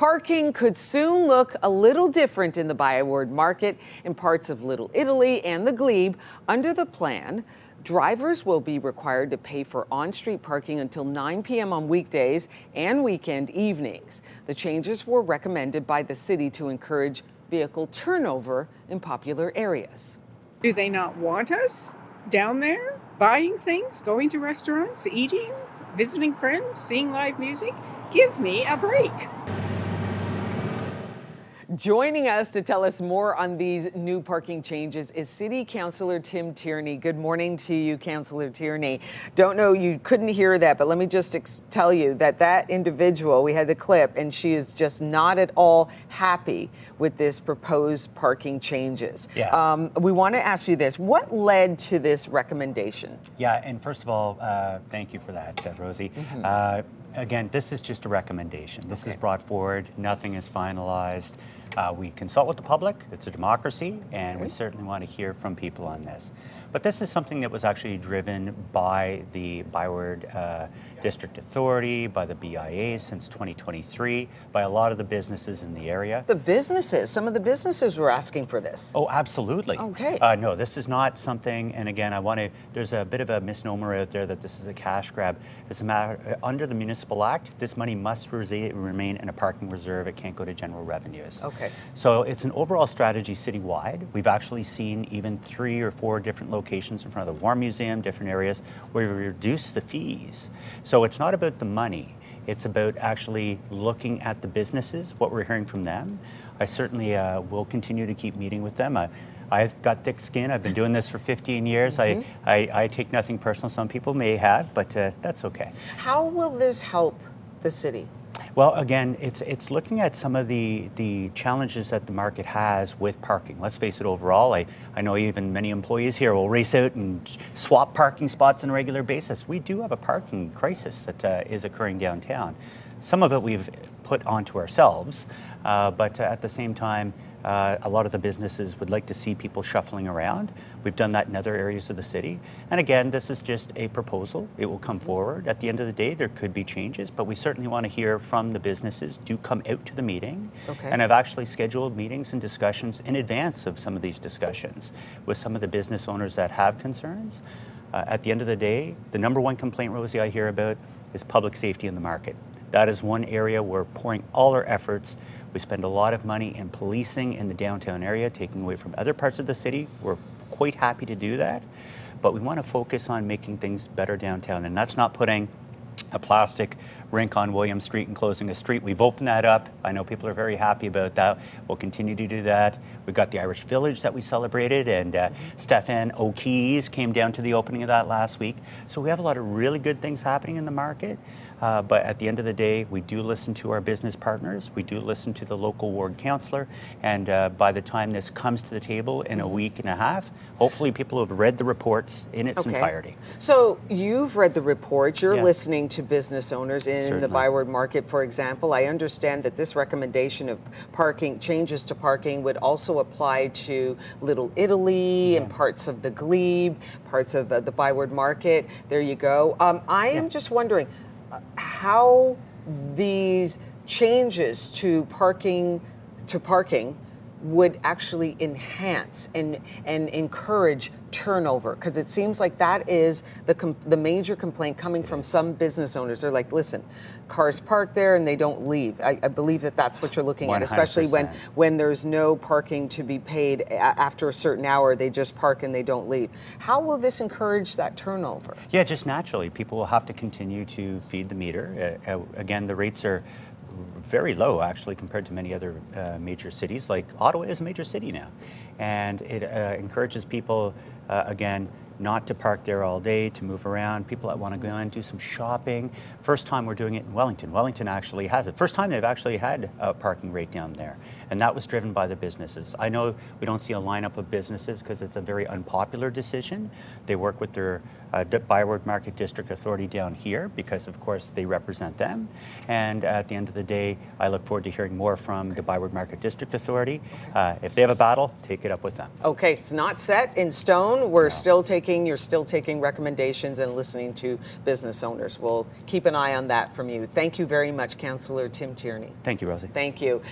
Parking could soon look a little different in the Byward Market in parts of Little Italy and the Glebe. Under the plan, drivers will be required to pay for on-street parking until 9 p.m. on weekdays and weekend evenings. The changes were recommended by the city to encourage vehicle turnover in popular areas. Do they not want us down there buying things, going to restaurants, eating, visiting friends, seeing live music? Give me a break. Joining us to tell us more on these new parking changes is City Councilor Tim Tierney. Good morning to you, Councilor Tierney. Don't know, you couldn't hear that, but let me just tell you that individual, we had the clip, and she is just not at all happy with this proposed parking changes. Yeah. We want to ask you this. What led to this recommendation? Yeah, and first of all, thank you for that, Rosie. Again, this is just a recommendation. This is brought forward. Nothing is finalized. We consult with the public. It's a democracy, and we certainly want to hear from people on this. But this is something that was actually driven by the Byward District Authority, by the BIA since 2023, by a lot of the businesses in the area. The businesses, some of the businesses were asking for this. Oh, absolutely. Okay. No, this is not something, and again, there's a bit of a misnomer out there that this is a cash grab. As a matter, under the Municipal Act, this money must remain in a parking reserve. It can't go to general revenues. Okay. So it's an overall strategy citywide. We've actually seen even 3 or 4 different locations in front of the War Museum, different areas, where we reduce the fees. So it's not about the money. It's about actually looking at the businesses, what we're hearing from them. I certainly will continue to keep meeting with them. I've got thick skin. I've been doing this for 15 years. I take nothing personal. Some people may have, but that's okay. How will this help the city? Well, again, it's looking at some of the challenges that the market has with parking. Let's face it, overall, I know even many employees here will race out and swap parking spots on a regular basis. We do have a parking crisis that is occurring downtown. Some of it we've put onto ourselves, but at the same time, a lot of the businesses would like to see people shuffling around. We've done that in other areas of the city. And again, this is just a proposal. It will come forward. At the end of the day, there could be changes, but we certainly want to hear from the businesses. Do come out to the meeting. Okay. And I've actually scheduled meetings and discussions in advance of some of these discussions with some of the business owners that have concerns. At the end of the day, the number one complaint, Rosie, I hear about is public safety in the market. That is one area we're pouring all our efforts. We spend a lot of money in policing in the downtown area, taking away from other parts of the city. We're quite happy to do that, but we want to focus on making things better downtown, and that's not putting a plastic rink on William Street and closing a street. We've opened that up. I know people are very happy about that. We'll continue to do that. We've got the Irish Village that we celebrated, and Stefan O'Keefe came down to the opening of that last week. So we have a lot of really good things happening in the market. But at the end of the day, we do listen to our business partners. We do listen to the local ward councillor. And by the time this comes to the table in a week and a half, hopefully people have read the reports in its entirety. So you've read the reports. You're Yes. listening to business owners in Certainly. the Byward Market, for example. I understand that this recommendation of parking changes to parking would also apply to Little Italy and parts of the Glebe, parts of the Byward Market. There you go. I am just wondering how these changes to parking would actually enhance and encourage turnover, because it seems like that is the major complaint coming from some business owners. They're like, listen, cars park there and they don't leave. I believe that's what you're looking at, especially 100%. when there's no parking to be paid after a certain hour. They just park and they don't leave. How will this encourage that turnover? Yeah, just naturally. People will have to continue to feed the meter. Again, the rates are very low, actually, compared to many other major cities. Like Ottawa is a major city now, and it encourages people, again, not to park there all day, to move around, people that want to go and do some shopping. First time we're doing it in Wellington. Wellington actually has it. First time they've actually had a parking rate down there, and that was driven by the businesses. I know we don't see a lineup of businesses because it's a very unpopular decision. They work with their Byward Market District Authority down here because, of course, they represent them. And at the end of the day, I look forward to hearing more from the Byward Market District Authority. If they have a battle, take it up with them. Okay, it's not set in stone. We're still taking you're still taking recommendations and listening to business owners. We'll keep an eye on that from you. Thank you very much, Councillor Tim Tierney. Thank you, Rosie. Thank you.